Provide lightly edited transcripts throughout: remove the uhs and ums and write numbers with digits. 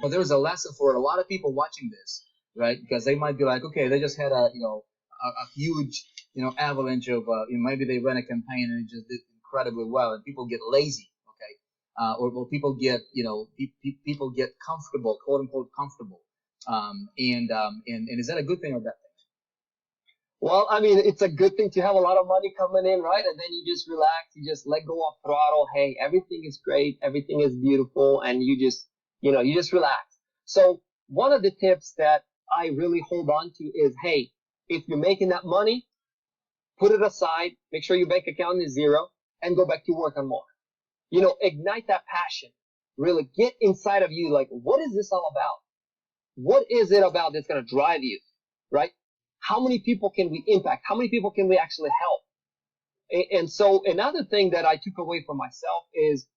Well, there's a lesson for a lot of people watching this, right? Because they might be like, okay, they just had a huge avalanche of maybe they ran a campaign and it just did incredibly well, and people get lazy, okay, or people get people get comfortable, quote unquote comfortable, and is that a good thing or bad thing? Well, I mean, it's a good thing to have a lot of money coming in, right? And then you just relax, you just let go of throttle. Hey, everything is great, everything is beautiful, and you just relax. So one of the tips that I really hold on to is, hey, if you're making that money, put it aside, make sure your bank account is zero, and go back to work on more. Ignite that passion. Really get inside of you, like, what is this all about? What is it about that's going to drive you, right? How many people can we impact? How many people can we actually help? And so another thing that I took away from myself is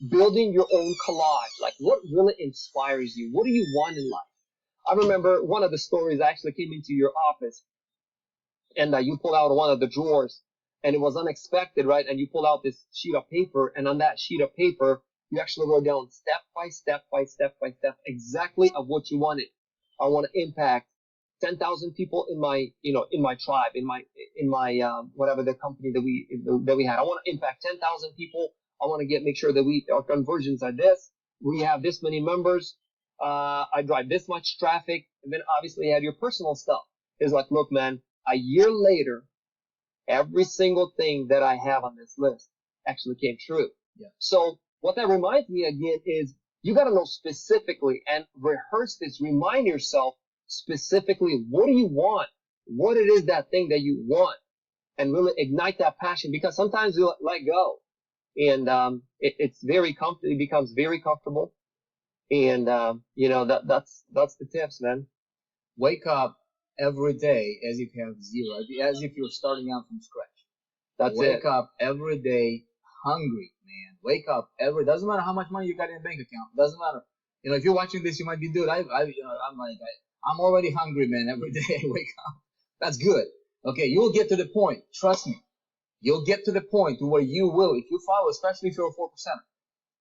building your own collage. Like, what really inspires you? What do you want in life? I remember one of the stories. I actually came into your office, and you pulled out one of the drawers, and it was unexpected, right? And you pulled out this sheet of paper, and on that sheet of paper, you actually wrote down step by step by step by step exactly of what you wanted. I want to impact 10,000 people in my tribe, in my whatever the company that we had. I want to impact 10,000 people. I want to make sure that our conversions are this. We have this many members. I drive this much traffic, and then obviously you have your personal stuff. It's like, look, man, a year later, every single thing that I have on this list actually came true. Yeah. So what that reminds me again is you got to know specifically and rehearse this. Remind yourself specifically, what do you want? What it is that thing that you want, and really ignite that passion, because sometimes you let go, and it becomes very comfortable, and that's the tips, man. Wake up every day as if you have zero, as if you're starting out from scratch. That's Wake it. up every day hungry, man. Wake up every. Doesn't matter how much money you got in the bank account. Doesn't matter. If you're watching this, you might be, dude. I'm like, I'm already hungry, man. Every day I wake up. That's good. Okay, you'll get to the point. Trust me. You'll get to the point to where you will, if you follow, especially if you're a 4%,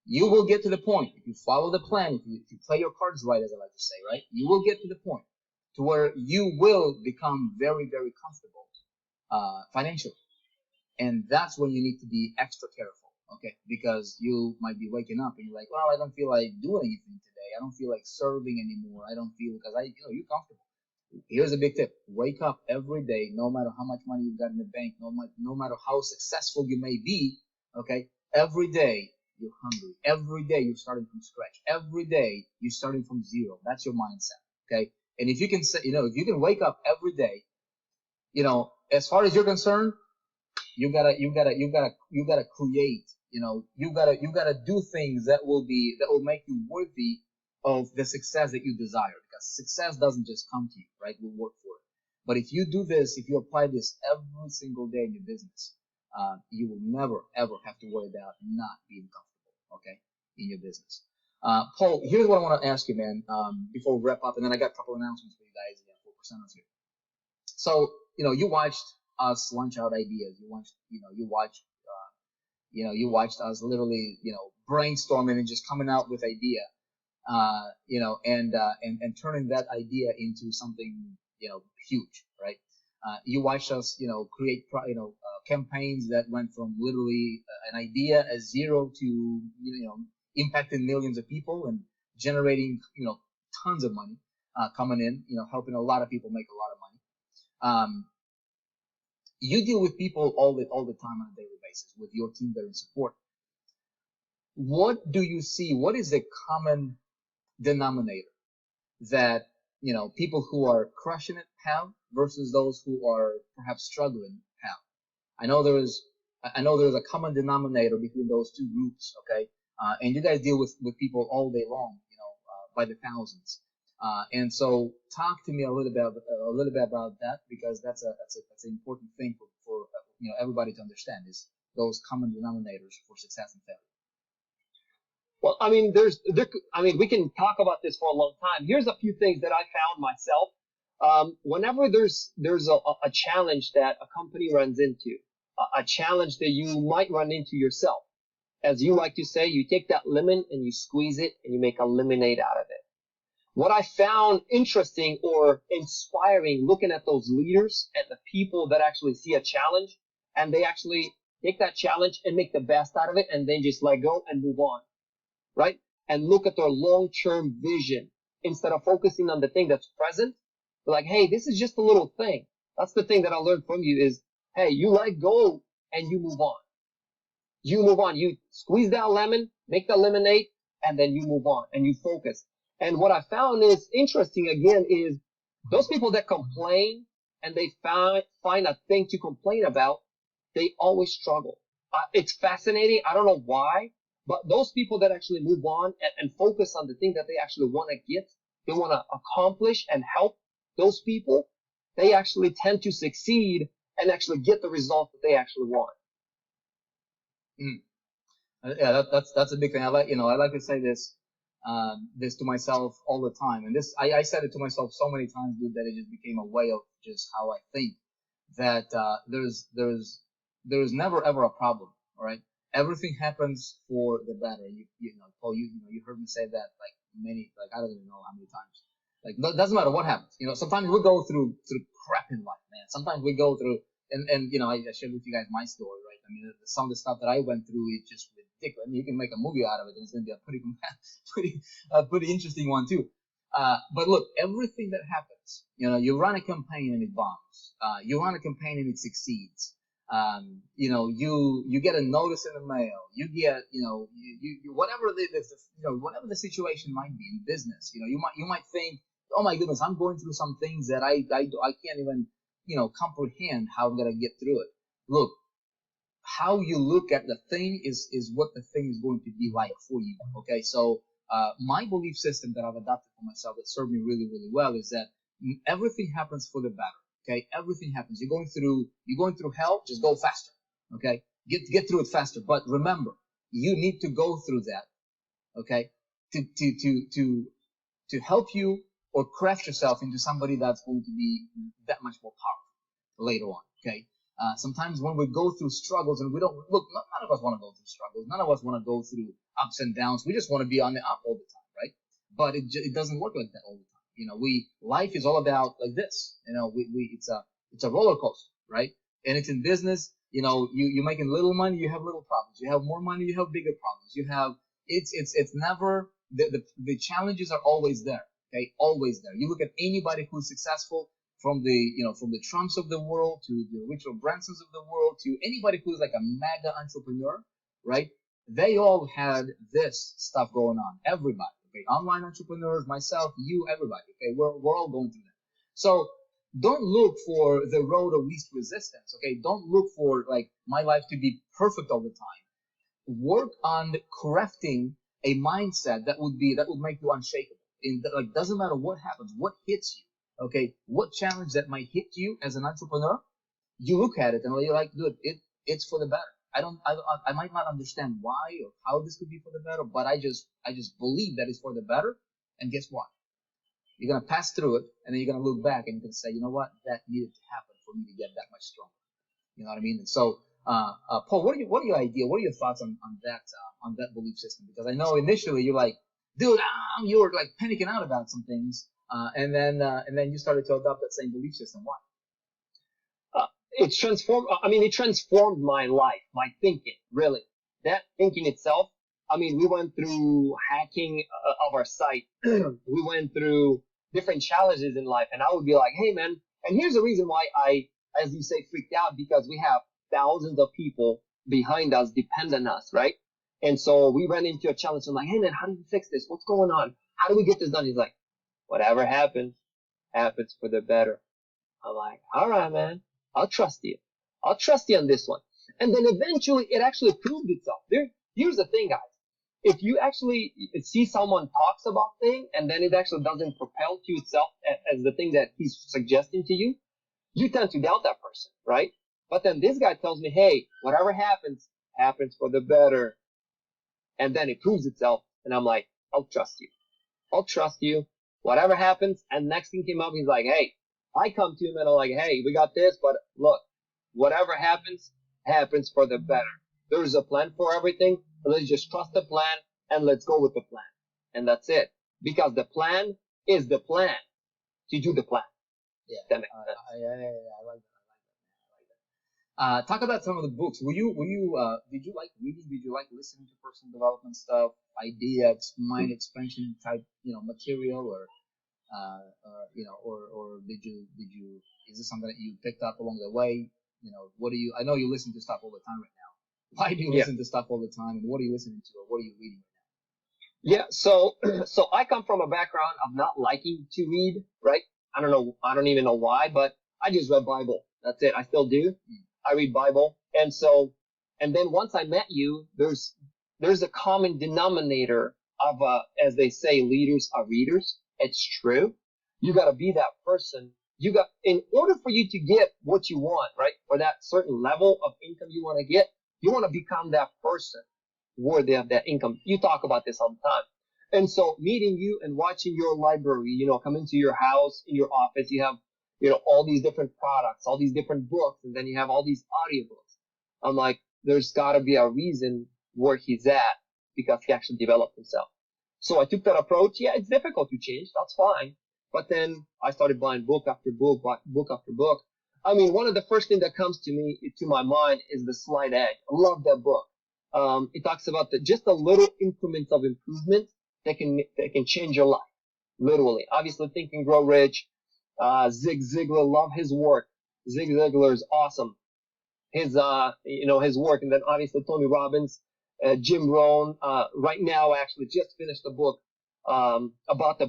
you will get to the point. If you follow the plan, if you play your cards right, as I like to say, right, you will get to the point to where you will become very, very comfortable financially. And that's when you need to be extra careful, okay? Because you might be waking up and you're like, well, I don't feel like doing anything today. I don't feel like serving anymore. I don't feel, because you're comfortable. Here's a big tip. Wake up every day, no matter how much money you've got in the bank, no matter how successful you may be, okay? Every day you're hungry. Every day you're starting from scratch. Every day you're starting from zero. That's your mindset, okay? And if you can say, if you can wake up every day, as far as you're concerned, you gotta create, you gotta do things that will make you worthy of the success that you desire, because success doesn't just come to you, right? We'll work for it. But if you do this, if you apply this every single day in your business, you will never ever have to worry about not being comfortable, okay, in your business. Paul, here's what I want to ask you, man, before we wrap up, and then I got a couple announcements for you guys. Yeah, 4%ers here. So, you watched us launch out ideas. You watched us literally, brainstorming and just coming out with idea, and turning that idea into something, huge, right? You watched us, create, campaigns that went from literally an idea as zero to, impacting millions of people and generating, tons of money, coming in, helping a lot of people make a lot of money. You deal with people all the time on a daily basis with your team that are in support. What do you see? What is the common denominator that people who are crushing it have versus those who are perhaps struggling have? I know there's a common denominator between those two groups, okay? And you guys deal with people all day long, by the thousands. And so talk to me a little bit about that, because that's an important thing for everybody to understand, is those common denominators for success and failure. Well, I mean, we can talk about this for a long time. Here's a few things that I found myself. Whenever there's a challenge that a company runs into, a challenge that you might run into yourself, as you like to say, you take that lemon and you squeeze it and you make a lemonade out of it. What I found interesting or inspiring looking at those leaders and the people that actually see a challenge and they actually take that challenge and make the best out of it and then just let go and move on, right? And look at their long-term vision instead of focusing on the thing that's present. They're like, hey, this is just a little thing. That's the thing that I learned from you is, hey, you let go and you move on. You move on. You squeeze that lemon, make the lemonade, and then you move on and you focus. And what I found is interesting again is those people that complain and they find a thing to complain about, they always struggle. It's fascinating. I don't know why, but those people that actually move on and focus on the thing that they actually want to get, they want to accomplish and help those people, they actually tend to succeed and actually get the result that they actually want. Yeah, that's a big thing. I like to say this to myself all the time, and I said it to myself so many times, dude, that it just became a way of just how I think. That there's never ever a problem. All right, everything happens for the better. Paul, you heard me say that like I don't even know how many times. Like, no, it doesn't matter what happens. Sometimes we go through crap in life, man. Sometimes we go through, and I shared with you guys my story, right? I mean, some of the stuff that I went through is just ridiculous. I mean, you can make a movie out of it, and it's going to be a pretty interesting one too. But look, everything that happens, you run a campaign and it bombs. You run a campaign and it succeeds. You get a notice in the mail. You get, whatever whatever the situation might be in business. You might think, oh my goodness, I'm going through some things that I can't even, comprehend how I'm gonna get through it. Look, how you look at the thing is what the thing is going to be like for you. Okay, so my belief system that I've adopted for myself that served me really, really well is that everything happens for the better. Okay, everything happens. You're going through hell. Just go faster. Okay, get through it faster. But remember, you need to go through that. Okay, to help you or craft yourself into somebody that's going to be that much more powerful later on. Okay. Sometimes when we go through struggles and we don't look, none of us want to go through struggles. None of us want to go through ups and downs. We just want to be on the up all the time, right? But it doesn't work like that all the time. Life is all about like this. It's a roller coaster, right? And it's in business. You're making little money, you have little problems. You have more money, you have bigger problems. It's never the challenges are always there. Okay, always there. You look at anybody who's successful, from the Trumps of the world to the Richard Bransons of the world to anybody who's like a mega entrepreneur, right? They all had this stuff going on. Everybody, okay? Online entrepreneurs, myself, you, everybody, okay? We're all going through that. So don't look for the road of least resistance, okay? Don't look for like my life to be perfect all the time. Work on crafting a mindset that would make you unshakable. Doesn't matter what happens, what hits you. Okay, what challenge that might hit you as an entrepreneur, you look at it and you're like, dude, it's for the better. I might not understand why or how this could be for the better, but I just believe that it's for the better. And guess what? You're gonna pass through it, and then you're gonna look back and you're gonna say, you know what, that needed to happen for me to get that much stronger. You know what I mean? And so, Paul, what are your ideas? What are your thoughts on that belief system? Because I know initially you're like, dude, you were like panicking out about some things. And then you started to adopt that same belief system. Why? It transformed my life, my thinking, really. That thinking itself, we went through hacking of our site. We went through different challenges in life. And I would be like, hey, man, and here's the reason why I, as you say, freaked out, because we have thousands of people behind us, depend on us, right? And so we ran into a challenge. I'm like, hey, man, how do we fix this? What's going on? How do we get this done? He's like, whatever happens for the better. I'm like, all right, man, I'll trust you. I'll trust you on this one. And then eventually it actually proved itself. Here's the thing, guys. If you actually see someone talks about thing and then it actually doesn't propel to itself as the thing that he's suggesting to you, you tend to doubt that person, right? But then this guy tells me, hey, whatever happens for the better. And then it proves itself. And I'm like, I'll trust you. I'll trust you. Whatever happens, and next thing came up, he's like, hey, I come to him and I'm like, hey, we got this, but look, whatever happens for the better. There's a plan for everything. Let's just trust the plan and let's go with the plan. And that's it. Because the plan is the plan to do the plan. Yeah. That makes sense. I like that. Talk about some of the books. Did you like reading? Did you like listening to personal development stuff, ideas, mind expansion type, material, or did you, is this something that you picked up along the way? I know you listen to stuff all the time right now. Why do you listen to stuff all the time, and what are you listening to, or what are you reading right Yeah, so so I come from a background of not liking to read, right? I don't even know why, but I just read Bible. That's it. I still do. I read Bible. And then once I met you, there's a common denominator of, as they say, leaders are readers. It's true. You got to be that person. In order for you to get what you want, right? For that certain level of income you want to get, you want to become that person worthy of that income. You talk about this all the time. And so meeting you and watching your library, come into your house, in your office, you have, all these different products, all these different books, and then you have all these audiobooks. I'm like, there's got to be a reason where he's at, because he actually developed himself. So I took that approach. Yeah, it's difficult to change. That's fine. But then I started buying book after book, book after book. I mean, one of the first things that comes to my mind is The Slight Edge. I love that book. It talks about just the little increments of improvement that can change your life. Literally. Obviously, Think and Grow Rich. Zig Ziglar, love his work. Zig Ziglar is awesome. His work. And then obviously Tony Robbins, Jim Rohn. Right now, I actually just finished a book, about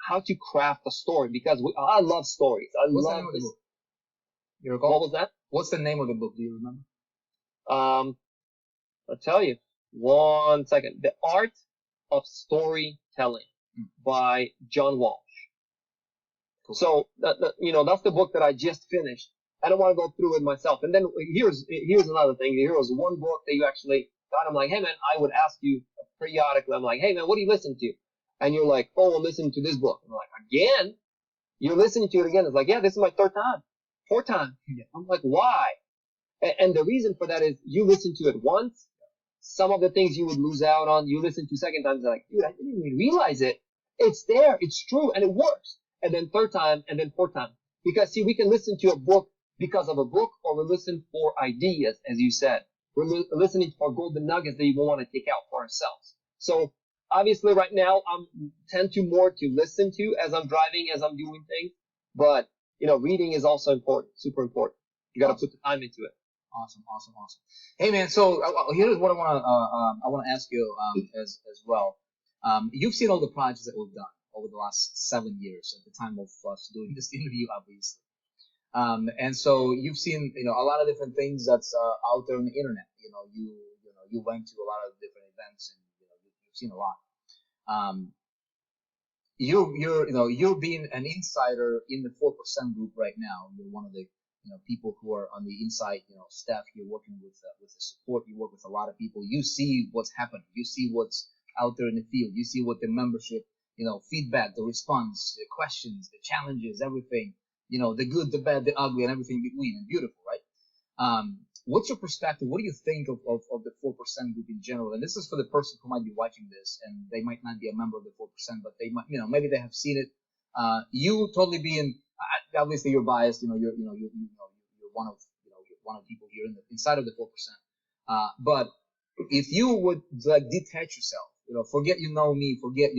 how to craft a story, because I love stories. What's the name of the book? You recall? What was that? What's the name of the book? Do you remember? I'll tell you. 1 second. The Art of Storytelling by John Walsh. Cool. So that's the book that I just finished. I don't want to go through it myself. And then here's another thing. Here was one book that you actually got. I'm like, hey man, I would ask you periodically. I'm like, hey man, what do you listen to? And you're like, oh, I'm listening to this book. I'm like, again? You're listening to it again? It's like, yeah, this is my fourth time. Yeah. I'm like, why? And the reason for that is you listen to it once. Some of the things you would lose out on, you listen to second time, it's like, dude, I didn't even realize it. It's there, it's true, and it works. And then third time, and then fourth time. Because see, we can listen to a book because of a book, or we listen for ideas, as you said. We're listening for golden nuggets that we want to take out for ourselves. So obviously right now, I'm tend to more to listen to as I'm driving, as I'm doing things. But, reading is also important, super important. You got to put the time into it. Awesome. Hey man, so here's what I want to ask you as well. You've seen all the projects that we've done over the last 7 years at the time of us doing this interview, obviously. And so you've seen a lot of different things that's out there on the internet. You went to a lot of different events, and you've seen a lot. You're being an insider in the 4% group right now. You're one of the people who are on the inside, staff. You're working with the support. You work with a lot of people. You see what's happening. You see what's out there in the field. You see what the membership, feedback, the response, the questions, the challenges, everything, the good, the bad, the ugly, and everything between, and beautiful, right? What's your perspective? What do you think of the 4% group in general? And this is for the person who might be watching this, and they might not be a member of the 4%, but they might, maybe they have seen it. You totally being, obviously you're biased, you're one of people here inside of the 4%. But if you would detach yourself, forget me, forget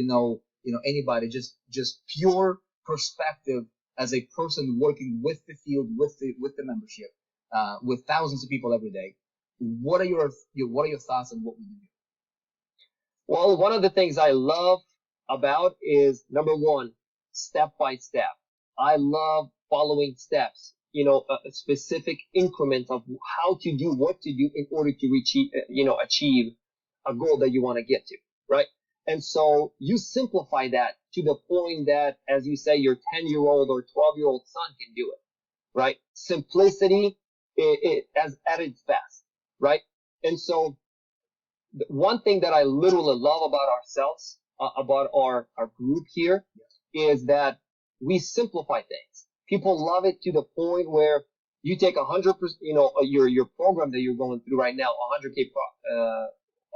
anybody, just pure perspective as a person working with the field, with the membership, with thousands of people every day. What are your thoughts on what we do here? Well, one of the things I love about is, number one, step by step. I love following steps, a specific increment of how to do, what to do in order to achieve a goal that you want to get to, right? And so you simplify that to the point that, as you say, your 10-year-old or 12-year-old son can do it, right? Simplicity as at its best, right? And so one thing that I literally love about ourselves, about our group here, is that we simplify things. People love it to the point where you take 100%, your program that you're going through right now, 100K,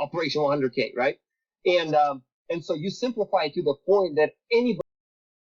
Operation 100K, right? And And so you simplify it to the point that anybody